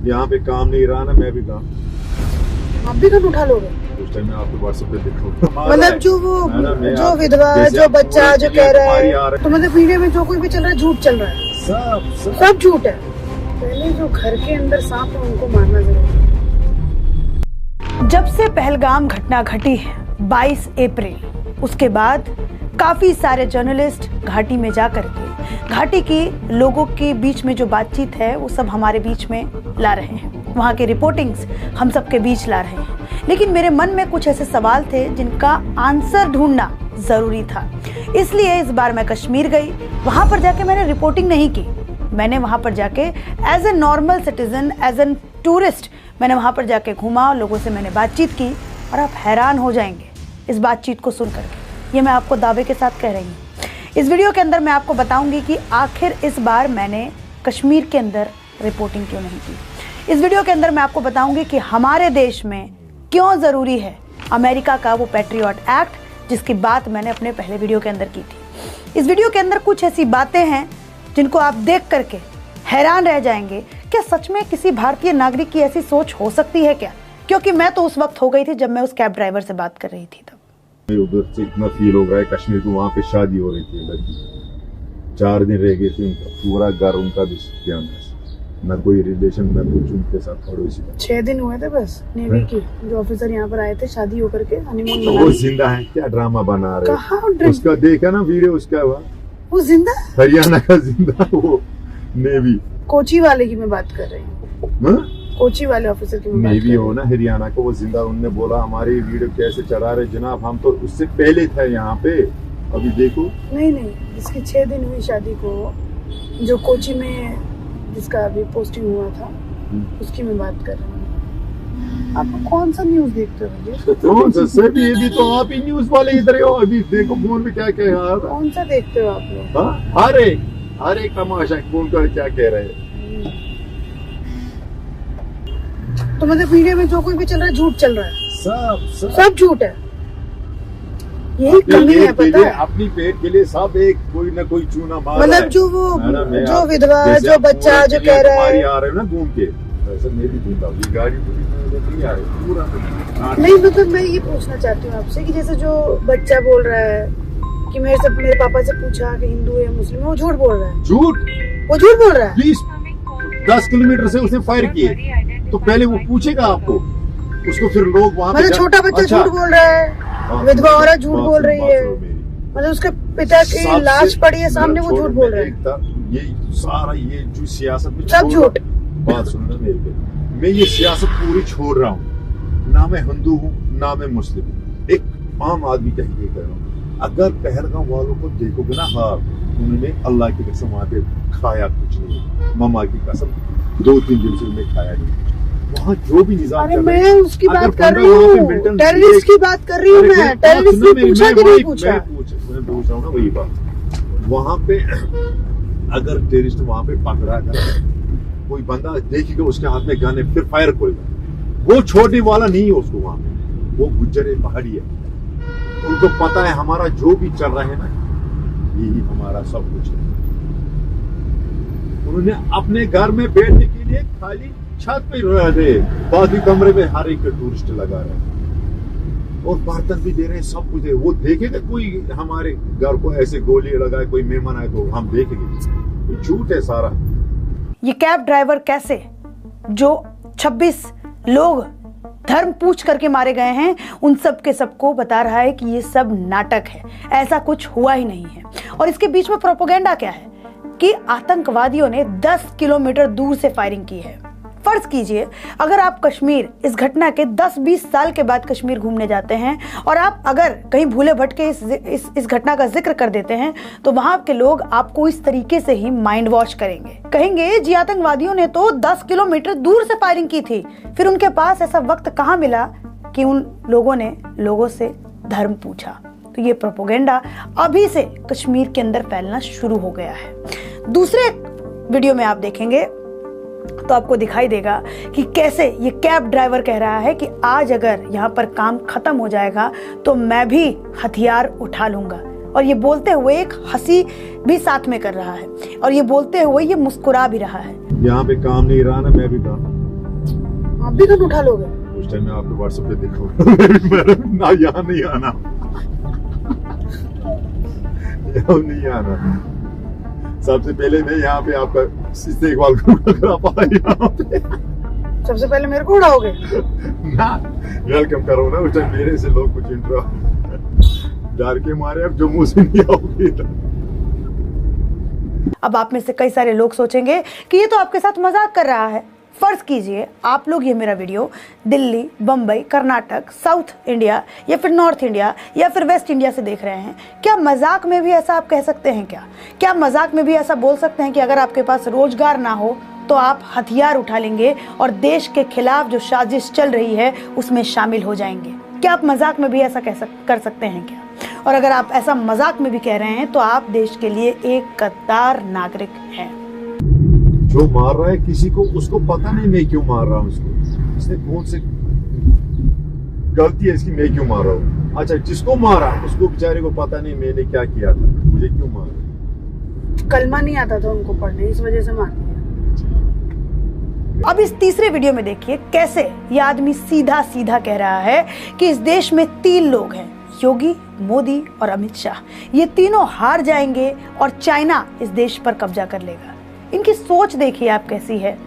यहाँ पे काम नहीं रहा ना, मैं भी काम। आप भी कब उठा लोगे? उस टाइम मैं आपको व्हाट्सएप पे दिखाऊंगा। मतलब जो विधवा, जो बच्चा जो कह रहा है, तो मतलब वीडियो में जो कोई भी चल रहा है झूठ चल रहा है, सब झूठ है। पहले जो घर के अंदर सांप है उनको मारना जरूरी है। जब से पहलगाम घटना घटी है 22 अप्रैल, उसके बाद काफी सारे जर्नलिस्ट घाटी में जाकर के घाटी की लोगों के बीच में जो बातचीत है वो सब हमारे बीच में ला रहे हैं, वहाँ की रिपोर्टिंग्स हम सबके बीच ला रहे हैं। लेकिन मेरे मन में कुछ ऐसे सवाल थे जिनका आंसर ढूंढना जरूरी था, इसलिए इस बार मैं कश्मीर गई। वहाँ पर जाके मैंने रिपोर्टिंग नहीं की, मैंने वहाँ पर जाके as a normal citizen, as an tourist मैंने वहाँ पर जाके घूमा, लोगों से मैंने बातचीत की और आप हैरान हो जाएंगे इस बातचीत को सुन करके। ये मैं आपको दावे के साथ कह रही हूँ। इस वीडियो के अंदर मैं आपको बताऊंगी कि आखिर इस बार मैंने कश्मीर के अंदर रिपोर्टिंग क्यों नहीं की। इस वीडियो के अंदर मैं आपको बताऊंगी कि हमारे देश में क्यों ज़रूरी है अमेरिका का वो पैट्रियट एक्ट, जिसकी बात मैंने अपने पहले वीडियो के अंदर की थी। इस वीडियो के अंदर कुछ ऐसी बातें हैं जिनको आप देख करके हैरान रह जाएंगे। क्या सच में किसी भारतीय नागरिक की ऐसी सोच हो सकती है क्या? क्योंकि मैं तो उस वक्त हो गई थी जब मैं उस कैब ड्राइवर से बात कर रही थी। तब उधर से इतना फील हो रहा है कश्मीर को, वहाँ पे शादी हो रही थी लड़की, 4 दिन रह गए थे, उनका पूरा घर उनका भी ध्यान है, न कोई रिलेशन न कुछ उनके साथ पड़ोसी। 6 दिन हुए थे बस नेवी की, जो ऑफिसर यहाँ पर आए थे शादी होकर के हनीमून मनाने। वो जिंदा है क्या? ड्रामा बना रहे हैं? उसका देखा ना वीडियो, उसका हुआ वो जिंदा, हरियाणा का जिंदा, वो नेवी कोची वाले की मैं बात कर रही हूँ, कोची वाले ऑफिसर की नेवी हो ना हरियाणा को, वो जिंदा। उनने बोला हमारी वीडियो कैसे चढ़ा रहे जनाब, हम तो उससे पहले थे यहाँ पे, अभी देखो। नहीं, इसकी 6 दिन हुई शादी को, जो कोची में जिसका अभी पोस्टिंग हुआ था उसकी मैं बात कर रही हूँ। आप कौन सा न्यूज देखते हो? कौन सा सर? ये भी तो आप ही न्यूज वाले इधर हो, अभी देखो फोन में क्या कह रहा था। कौन सा देखते हो आप लोग? हर एक तमाशा फोन कर क्या कह रहे हैं। तो मतलब वीडियो में जो कोई भी चल रहा है झूठ चल रहा है, सब झूठ है। यही कमी है, पता है? अपनी पेट के लिए सब एक कोई ना कोई चूना मार, मतलब जो विधवा, जो बच्चा जो कह रहा है, आ रहे हो ना घूम के, वैसे मैं भी घूमता हूँ, गाड़ी नहीं आ रही पूरा। नहीं, मतलब मैं ये पूछना चाहती हूँ आपसे कि जैसे जो बच्चा बोल रहा है कि मेरे पापा से पूछा कि हिंदू है मुस्लिम है, वो झूठ बोल रहा है। वो झूठ बोल रहा है। 10 किलोमीटर से उसने फायर किए, तो पहले वो पूछेगा आपको, उसको फिर लोग वहाँ पे छोटा बच्चा झूठ बोल रहा है, विधवा औरत झूठ बोल रही है, मतलब उसके पिता की लाश पड़ी है सामने, वो झूठ बोल रहा है। ये सारा ये जो सियासत सब झूठ। बात सुनना मेरे पे, मैं ये सियासत पूरी छोड़ रहा हूँ, ना मैं हिंदू हूँ ना मैं मुस्लिम हूँ, एक आम आदमी कह के कर रहा हूँ। अगर पहलगाम वालों को देखोगे ना, उन्होंने अल्लाह की कसम वहाँ पे खाया कुछ नहीं, मम्मा की कसम 2-3 दिन से उन्हें खाया नहीं। वहाँ जो भी निजाम, मैं उसकी बात कर रही हूँ, टेररिस्ट की बात कर रही हूँ मैं। टेररिस्ट ने पूछा कि नहीं पूछा? मैं पूछ रहा हूँ ना वही बात। वहाँ पे अगर टेररिस्ट वहाँ पे पकड़ा गया, कोई बंदा देखेगा उसके हाथ में गन है, फिर फायर करेगा, वो छोड़ने वाला नहीं है उसको। वहाँ पे वो गुज्जर पहाड़ी है, उनको पता है हमारा जो भी चल रहा है ना, यही हमारा सब कुछ है। उन्होंने अपने घर में बैठने के लिए खाली छत पे रह रहे, बाकी कमरे में हर एक टूरिस्ट लगा रहे और बर्तन भी दे रहे हैं, सब कुछ है। वो देखेगा कोई हमारे घर को ऐसे गोली लगाए, कोई मेहमान आए तो हम देखेंगे? झूठ है सारा। ये कैब ड्राइवर कैसे, जो 26 लोग धर्म पूछ करके मारे गए हैं, उन सब के सबको बता रहा है कि ये सब नाटक है, ऐसा कुछ हुआ ही नहीं है। और इसके बीच में प्रोपेगेंडा क्या है कि आतंकवादियों ने 10 किलोमीटर दूर से फायरिंग की है। फर्ज कीजिए अगर आप कश्मीर, इस घटना के 10-20 साल के बाद कश्मीर घूमने जाते हैं और आप अगर कहीं भूले भटके इस घटना का जिक्र कर देते हैं, तो वहां के लोग आपको इस तरीके से ही माइंड वॉश करेंगे, कहेंगे जी आतंकवादियों ने तो 10 किलोमीटर दूर से फायरिंग की थी। फिर उनके पास ऐसा वक्त कहाँ मिला कि उन लोगों ने लोगों से धर्म पूछा। तो ये प्रोपेगेंडा अभी से कश्मीर के अंदर फैलना शुरू हो गया है। दूसरे वीडियो में आप देखेंगे तो आपको दिखाई देगा कि कैसे ये कैब ड्राइवर कह रहा है कि आज अगर यहाँ पर काम खत्म हो जाएगा तो मैं भी हथियार उठा लूंगा। और ये बोलते हुए एक हंसी भी साथ में कर रहा है और ये बोलते हुए ये मुस्कुरा भी रहा है। यहाँ पे काम नहीं रहा ना, मैं भी काम। आप भी गन उठा लोगे? उस टाइम मैं आपको व्हाट्सएप पे देखूंगा। ना यहाँ नहीं आना, यहाँ नहीं आना। सबसे पहले मैं यहाँ पे आपका इस्तेकबाल करूंगा आप आए यहाँ पे। सबसे पहले मेरे को उड़ाओगे? ना वेलकम करो ना, उस टाइम मेरे से लोग कुछ इंट्रो डर के मारे अब जम्मू से नहीं आओगे। अब आप में से कई सारे लोग सोचेंगे कि ये तो आपके साथ मजाक कर रहा है। फर्ज कीजिए आप लोग ये मेरा video Delhi, Bombay, Karnataka, south India या फिर नॉर्थ इंडिया या फिर वेस्ट इंडिया से देख रहे हैं। क्या मजाक में भी ऐसा आप कह सकते हैं? क्या मजाक में भी ऐसा बोल सकते हैं कि अगर आपके पास रोजगार ना हो तो आप हथियार उठा लेंगे और देश के खिलाफ जो साजिश चल रही है उसमें शामिल हो जाएंगे? क्या आप मजाक में भी ऐसा कर सकते हैं क्या? और अगर आप ऐसा मजाक में भी कह रहे हैं तो आप देश के लिए एक गद्दार नागरिक हैं। जो मार रहा है किसी को, उसको पता नहीं मैं क्यों मार रहा हूँ उसको, इसने कौन से गलती है इसकी, मैं क्यों मार रहा हूँ। अच्छा, जिसको मारा उसको बेचारे को पता नहीं मैंने क्या किया था, मुझे क्यों मारा। कलमा नहीं आता था उनको पढ़ने, इस वजह से मार दिया। अब इस तीसरे वीडियो में देखिए कैसे ये आदमी सीधा सीधा कह रहा है कि इस देश में 3 लोग हैं, योगी, मोदी और अमित शाह। ये तीनों हार जाएंगे और चाइना इस देश पर कब्जा कर लेगा। इनकी सोच देखिए आप कैसी है।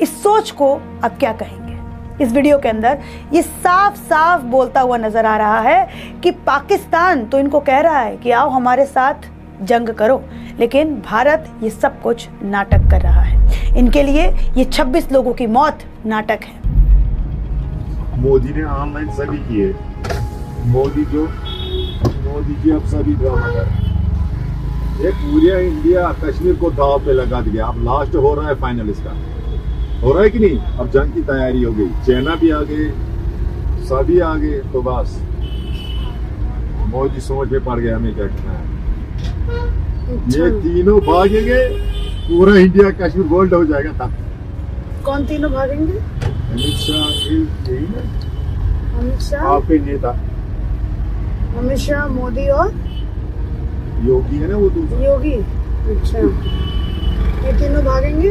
इस सोच को आप क्या कहेंगे? इस वीडियो के अंदर ये साफ साफ बोलता हुआ नजर आ रहा है कि पाकिस्तान तो इनको कह रहा है कि आओ हमारे साथ जंग करो, लेकिन भारत ये सब कुछ नाटक कर रहा है। इनके लिए ये 26 लोगों की मौत नाटक है। मोदी ने ऑनलाइन सभी किए, मोदी जी अब सभी ड्रामा कर रहे हैं। ये पूरा इंडिया कश्मीर को दाव पे लगा दिया। अब लास्ट हो रहा है फाइनल, इसका हो रहा है कि नहीं। अब जंग की तैयारी हो गई, चाइना भी आ गए, सभी आ गए, तो बस मोदी समझ में पड़ गया हमें क्या करना है। ये तीनों भागेंगे, पूरा इंडिया कश्मीर गोल्ड हो जाएगा। तब कौन तीनों भागेंगे? अमित शाह, यही ना अमित शाह, आपके नेता अमित शाह, मोदी और योगी है ना, वो दूसरा योगी। अच्छा, ये तीनों भागेंगे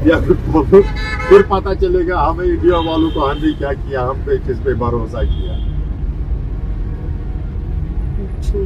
या फिर पता चलेगा हमें इंडिया वालों को हमने क्या किया, हम पे किस पे भरोसा किया। अच्छा,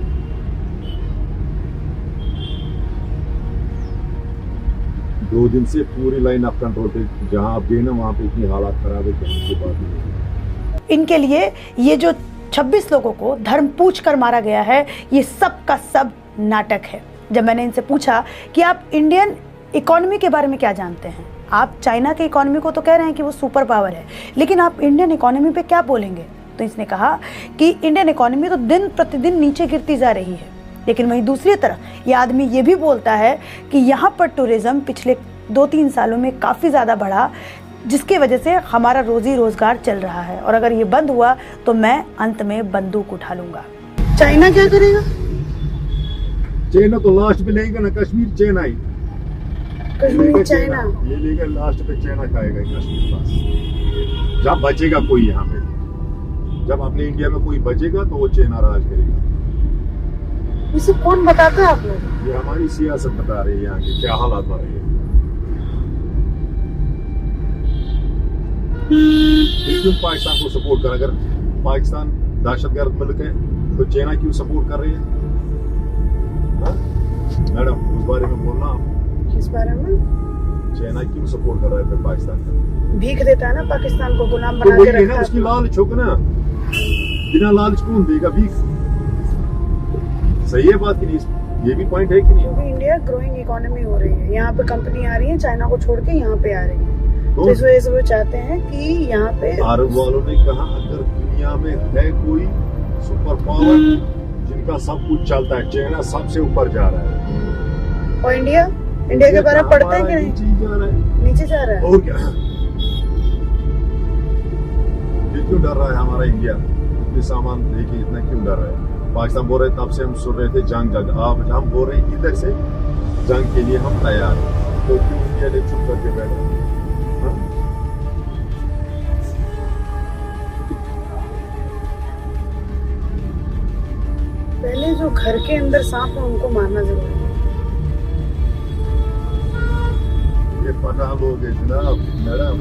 2 दिन से पूरी लाइन ऑफ कंट्रोल पे, जहां आप गए ना वहां पे इतनी हालात खराब है कहने की बात नहीं। इनके लिए ये जो 26 लोगों को धर्म पूछ कर मारा गया है, ये सब का सब नाटक है। जब मैंने इनसे पूछा कि आप इंडियन इकोनॉमी के बारे में क्या जानते हैं, आप चाइना के इकोनॉमी को तो कह रहे हैं कि वो सुपर पावर है, लेकिन आप इंडियन इकोनॉमी पे क्या बोलेंगे? तो इसने कहा कि इंडियन इकोनॉमी तो दिन प्रतिदिन नीचे गिरती जा रही है, लेकिन वहीं दूसरी तरफ ये आदमी ये भी बोलता है कि यहाँ पर टूरिज्म पिछले 2-3 सालों में काफ़ी ज़्यादा बढ़ा, जिसकी वजह से हमारा रोजी रोजगार चल रहा है, और अगर ये बंद हुआ तो मैं अंत में बंदूक उठा लूंगा। चाइना क्या करेगा? चाइना तो लास्ट पे लेगा ना, कश्मीर चाइना ही, कश्मीर चाइना ये लेगा लास्ट पे, चाइना खाएगा कश्मीर बस। जब बचेगा कोई यहाँ पे, जब अपने इंडिया में कोई बचेगा तो वो चाइना राज करेगा। इसे कौन बताता है आप लोग? ये हमारी सियासत बता रही है यहाँ की क्या हालात हो रही है। क्यों पाकिस्तान को सपोर्ट कर? अगर पाकिस्तान दहशतगर्द मुल्क है तो चाइना क्यों सपोर्ट कर रही है? मैडम उस बारे में बोलना आप। किस बारे में? चाइना क्यों सपोर्ट कर रहा है फिर पाकिस्तान का? भीख देता है ना पाकिस्तान को, गुलाम तो बना के रखता है। उसकी लालच होगा ना, बिना लालच कौन देगा भीख? सही है बात कि नहीं? ये भी पॉइंट है कि नहीं? क्योंकि इंडिया ग्रोइंग इकोनॉमी हो रही है, यहाँ पे कंपनी आ रही है, चाइना को छोड़ के यहाँ पे आ रही है, तो इस वजह से वो चाहते हैं कि यहाँ पे। अरब वालों ने कहा अगर दुनिया में है कोई सुपर पावर जिनका सब कुछ चलता है, चाइना सबसे ऊपर जा रहा है। और इंडिया के बारे में पढ़ते हैं कि नहीं? नीचे जा रहा है। और क्या, ये क्यों डर रहा है हमारा इंडिया? इतने सामान लेके इतना क्यों डर रहा है? पाकिस्तान बोल रहे तब से हम सुन रहे थे जंग, अब हम बोल रहे हैं इधर से जंग के लिए हम तैयार हैं, तो क्यों इंडिया ने चुप करके बैठा? पहले जो घर के अंदर सांप है उनको मारना जरूरी है। ये पनाह लोग हैं जनाब, मैडम।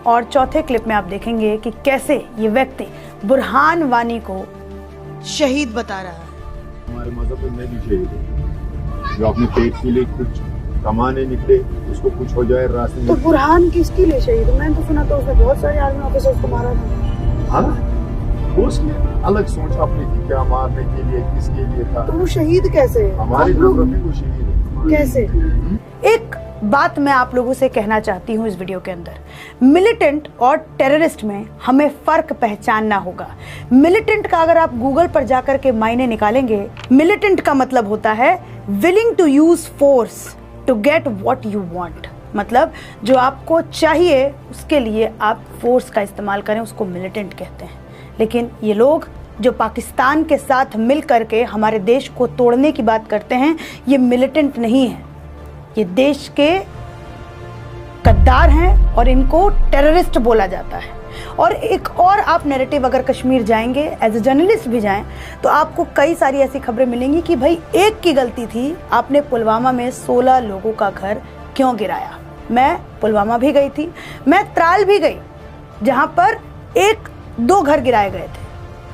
और चौथे क्लिप में आप देखेंगे कि कैसे ये व्यक्ति बुरहान वानी को शहीद बता रहा है। हमारे मजहब में भी शहीद है, जो अपने पेट के लिए कुछ कमाने निकले, उसको कुछ हो जाए रास्ते में। तो बुरहान किसके लिए शहीद? मैंने तो सुना था उसने बहुत सारे आर्मी ऑफिसर्स को मारा था। हाँ, उसने अलग सोच अपनी थी, क्या मारने के लिए, किसके लिए था। तो वो शहीद कैसे? हमारी तरफ भी वो शहीद है। कैसे? एक बात मैं आप लोगों से कहना चाहती हूँ इस वीडियो के अंदर, मिलिटेंट और टेररिस्ट में हमें फर्क पहचानना होगा। मिलिटेंट का अगर आप गूगल पर जाकर के मायने निकालेंगे, मिलिटेंट का मतलब होता है willing to use force to get what you want. मतलब जो आपको चाहिए उसके लिए आप फोर्स का इस्तेमाल करें, उसको मिलिटेंट कहते हैं। लेकिन ये लोग जो पाकिस्तान के साथ मिल करके हमारे देश को तोड़ने की बात करते हैं, ये मिलिटेंट नहीं है, ये देश के गद्दार हैं और इनको टेररिस्ट बोला जाता है। और एक और आप नैरेटिव अगर कश्मीर जाएंगे, एज ए जर्नलिस्ट भी जाएं, तो आपको कई सारी ऐसी खबरें मिलेंगी कि भाई एक की गलती थी, आपने पुलवामा में 16 लोगों का घर क्यों गिराया। मैं पुलवामा भी गई थी, मैं त्राल भी गई, जहां पर 1-2 घर गिराए गए थे।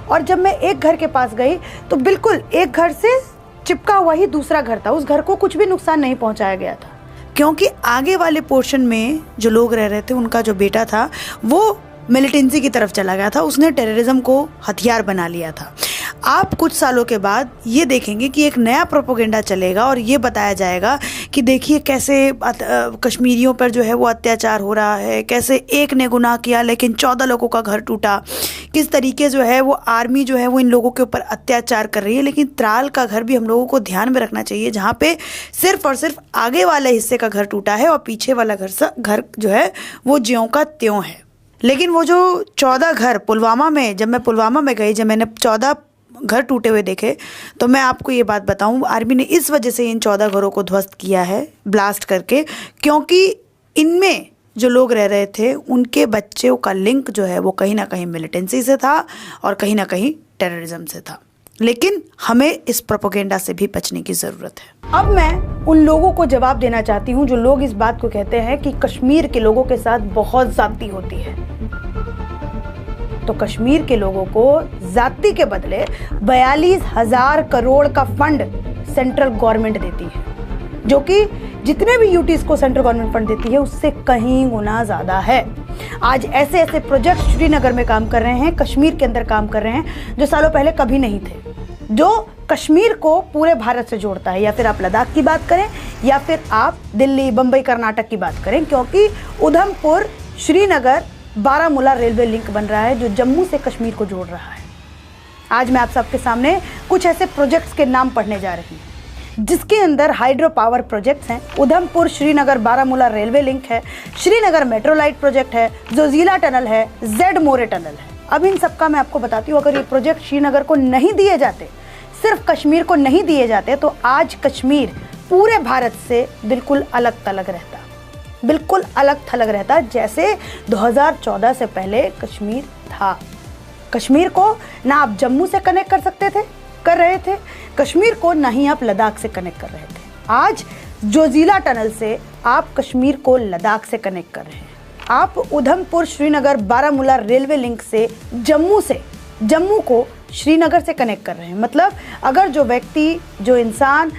और जब मैं एक घर के पास गई तो बिल्कुल एक घर से चिपका हुआ ही दूसरा घर था, उस घर को कुछ भी नुकसान नहीं पहुंचाया गया था, क्योंकि आगे वाले पोर्शन में जो लोग रह रहे थे, उनका जो बेटा था वो मिलिटेंसी की तरफ चला गया था, उसने टेररिज्म को हथियार बना लिया था। आप कुछ सालों के बाद ये देखेंगे कि एक नया प्रोपेगेंडा चलेगा और ये बताया जाएगा कि देखिए कैसे कश्मीरियों पर जो है वो अत्याचार हो रहा है, कैसे एक ने गुनाह किया लेकिन 14 लोगों का घर टूटा, किस तरीके जो है वो आर्मी जो है वो इन लोगों के ऊपर अत्याचार कर रही है। लेकिन त्राल का घर भी हम लोगों को ध्यान में रखना चाहिए, जहाँ पे सिर्फ और सिर्फ आगे वाले हिस्से का घर टूटा है और पीछे वाला घर जो है वो ज्यों का त्यों है। लेकिन वो जो 14 घर पुलवामा में, जब मैं पुलवामा में गई, जब मैंने 14 घर टूटे हुए देखे, तो मैं आपको ये बात बताऊं, आर्मी ने इस वजह से इन 14 घरों को ध्वस्त किया है ब्लास्ट करके, क्योंकि इनमें जो लोग रह रहे थे उनके बच्चों का लिंक जो है वो कहीं ना कहीं मिलिटेंसी से था और कहीं ना कहीं टेररिज्म से था। लेकिन हमें इस प्रोपेगेंडा से भी बचने की ज़रूरत है। अब मैं उन लोगों को जवाब देना चाहती हूँ जो लोग इस बात को कहते हैं कि कश्मीर के लोगों के साथ बहुत ज़्यादती होती है। तो कश्मीर के लोगों को ज़्यादती के बदले 42,000 करोड़ का फंड सेंट्रल गवर्नमेंट देती है, जो कि जितने भी यूटीज को सेंट्रल गवर्नमेंट फंड देती है उससे कहीं गुना ज़्यादा है। आज ऐसे ऐसे प्रोजेक्ट श्रीनगर में काम कर रहे हैं, कश्मीर के अंदर काम कर रहे हैं, जो सालों पहले कभी नहीं थे, जो कश्मीर को पूरे भारत से जोड़ता है। या फिर आप लद्दाख की बात करें या फिर आप दिल्ली, बम्बई, कर्नाटक की बात करें, क्योंकि उधमपुर, श्रीनगर, बारामूला रेलवे लिंक बन रहा है जो जम्मू से कश्मीर को जोड़ रहा है। आज मैं आप सबके सामने कुछ ऐसे प्रोजेक्ट्स के नाम पढ़ने जा रही हूँ जिसके अंदर हाइड्रो पावर प्रोजेक्ट्स हैं, उधमपुर श्रीनगर बारामूला रेलवे लिंक है, श्रीनगर मेट्रो लाइट प्रोजेक्ट है, जोजीला टनल है, जेड मोरे टनल है। अब इन सबका मैं आपको बताती हूँ, अगर ये प्रोजेक्ट श्रीनगर को नहीं दिए जाते, सिर्फ कश्मीर को नहीं दिए जाते, तो आज कश्मीर पूरे भारत से बिल्कुल अलग थलग रहता, बिल्कुल अलग थलग रहता, जैसे 2014 से पहले कश्मीर था। कश्मीर को ना आप जम्मू से कनेक्ट कर रहे थे, कश्मीर को ना ही आप लद्दाख से कनेक्ट कर रहे थे। आज जोजीला टनल से आप कश्मीर को लद्दाख से कनेक्ट कर रहे हैं। आप उधमपुर श्रीनगर बारामूला रेलवे लिंक से जम्मू को श्रीनगर से कनेक्ट कर रहे हैं। मतलब अगर जो व्यक्ति, जो इंसान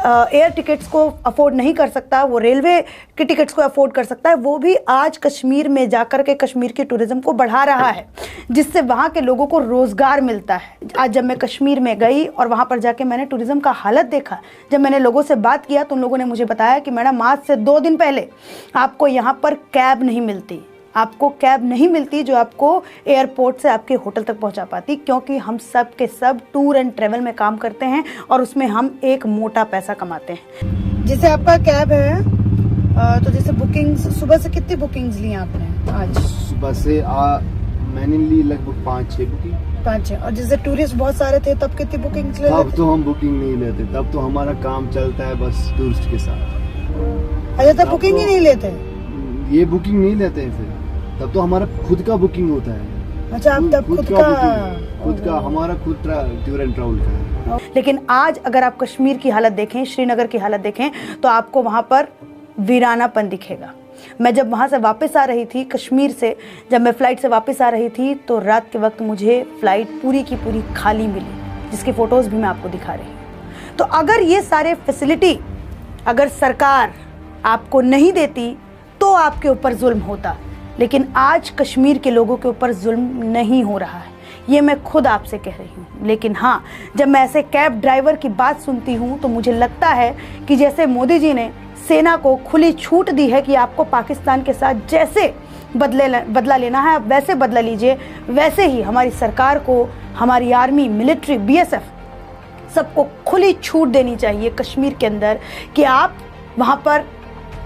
एयर टिकट्स को अफोर्ड नहीं कर सकता, वो रेलवे के टिकट्स को अफोर्ड कर सकता है, वो भी आज कश्मीर में जाकर के कश्मीर के टूरिज्म को बढ़ा रहा है, जिससे वहाँ के लोगों को रोज़गार मिलता है। आज जब मैं कश्मीर में गई और वहाँ पर जाके मैंने टूरिज्म का हालत देखा, जब मैंने लोगों से बात किया तो उन लोगों ने मुझे बताया कि मैडम आज से 2 दिन पहले आपको यहाँ पर कैब नहीं मिलती, आपको कैब नहीं मिलती जो आपको एयरपोर्ट से आपके होटल तक पहुंचा पाती, क्योंकि हम सब के सब टूर एंड ट्रैवल में काम करते हैं और उसमें हम एक मोटा पैसा कमाते हैं। जैसे आपका कैब है, तो जैसे बुकिंग्स, सुबह से कितनी बुकिंग्स ली आपने? आज सुबह से मैंने ली लगभग 5-6 बुकिंग। 5-6। और जैसे टूरिस्ट बहुत सारे थे तब कितनी बुकिंग्स ले लेते? तब तो हम बुकिंग नहीं लेते, तब तो हमारा काम चलता है बस टूरिस्ट के साथ। अच्छा, तब बुकिंग ही नहीं लेते? ये बुकिंग नहीं लेते हैं, फिर तब तो हमारा खुद का बुकिंग होता है। अच्छा, आप तब खुद का खुद का, हमारा खुद टूर एंड ट्रैवल का है। लेकिन आज अगर आप कश्मीर की हालत देखें, श्रीनगर की हालत देखें, तो आपको वहाँ पर वीरानापन दिखेगा। मैं जब वहाँ से वापस आ रही थी कश्मीर से, जब मैं फ़्लाइट से वापस आ रही थी, तो रात के वक्त मुझे फ़्लाइट पूरी की पूरी खाली मिली, जिसकी फ़ोटोज़ भी मैं आपको दिखा रही हूँ। तो अगर ये सारे फैसिलिटी अगर सरकार आपको नहीं देती तो आपके ऊपर जुल्म होता, लेकिन आज कश्मीर के लोगों के ऊपर जुल्म नहीं हो रहा है, ये मैं खुद आपसे कह रही हूँ। लेकिन हाँ, जब मैं ऐसे कैब ड्राइवर की बात सुनती हूँ तो मुझे लगता है कि जैसे मोदी जी ने सेना को खुली छूट दी है कि आपको पाकिस्तान के साथ जैसे बदला लेना है आप वैसे बदला लीजिए, वैसे ही हमारी सरकार को, हमारी आर्मी, मिलिट्री, BSF सबको खुली छूट देनी चाहिए कश्मीर के अंदर कि आप वहाँ पर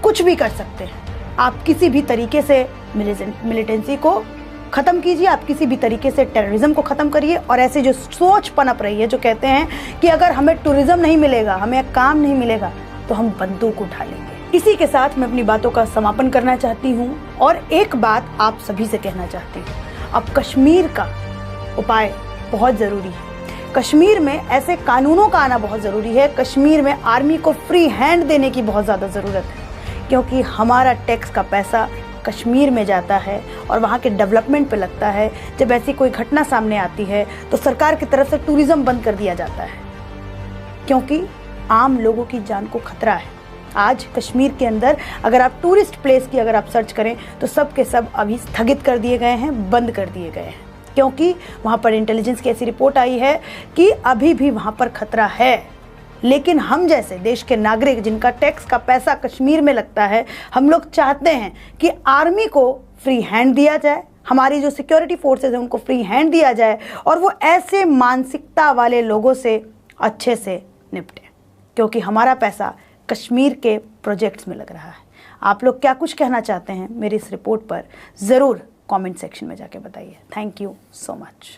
कुछ भी कर सकते हैं। आप किसी भी तरीके से मिलिटेंसी को ख़त्म कीजिए, आप किसी भी तरीके से टेररिज्म को ख़त्म करिए। और ऐसे जो सोच पनप रही है, जो कहते हैं कि अगर हमें टूरिज्म नहीं मिलेगा, हमें काम नहीं मिलेगा, तो हम बंदूक उठा लेंगे। इसी के साथ मैं अपनी बातों का समापन करना चाहती हूँ और एक बात आप सभी से कहना चाहती हूँ। अब कश्मीर का उपाय बहुत ज़रूरी है। कश्मीर में ऐसे कानूनों का आना बहुत ज़रूरी है। कश्मीर में आर्मी को फ्री हैंड देने की बहुत ज़्यादा ज़रूरत है, क्योंकि हमारा टैक्स का पैसा कश्मीर में जाता है और वहाँ के डेवलपमेंट पे लगता है। जब ऐसी कोई घटना सामने आती है तो सरकार की तरफ से टूरिज्म बंद कर दिया जाता है, क्योंकि आम लोगों की जान को खतरा है। आज कश्मीर के अंदर अगर आप टूरिस्ट प्लेस की अगर आप सर्च करें तो सब के सब अभी स्थगित कर दिए गए हैं, बंद कर दिए गए हैं, क्योंकि वहाँ पर इंटेलिजेंस की ऐसी रिपोर्ट आई है कि अभी भी वहाँ पर खतरा है। लेकिन हम जैसे देश के नागरिक जिनका टैक्स का पैसा कश्मीर में लगता है, हम लोग चाहते हैं कि आर्मी को फ्री हैंड दिया जाए, हमारी जो सिक्योरिटी फोर्सेज हैं उनको फ्री हैंड दिया जाए और वो ऐसे मानसिकता वाले लोगों से अच्छे से निपटे, क्योंकि हमारा पैसा कश्मीर के प्रोजेक्ट्स में लग रहा है। आप लोग क्या कुछ कहना चाहते हैं मेरी इस रिपोर्ट पर ज़रूर कमेंट सेक्शन में जाके बताइए। Thank you so much.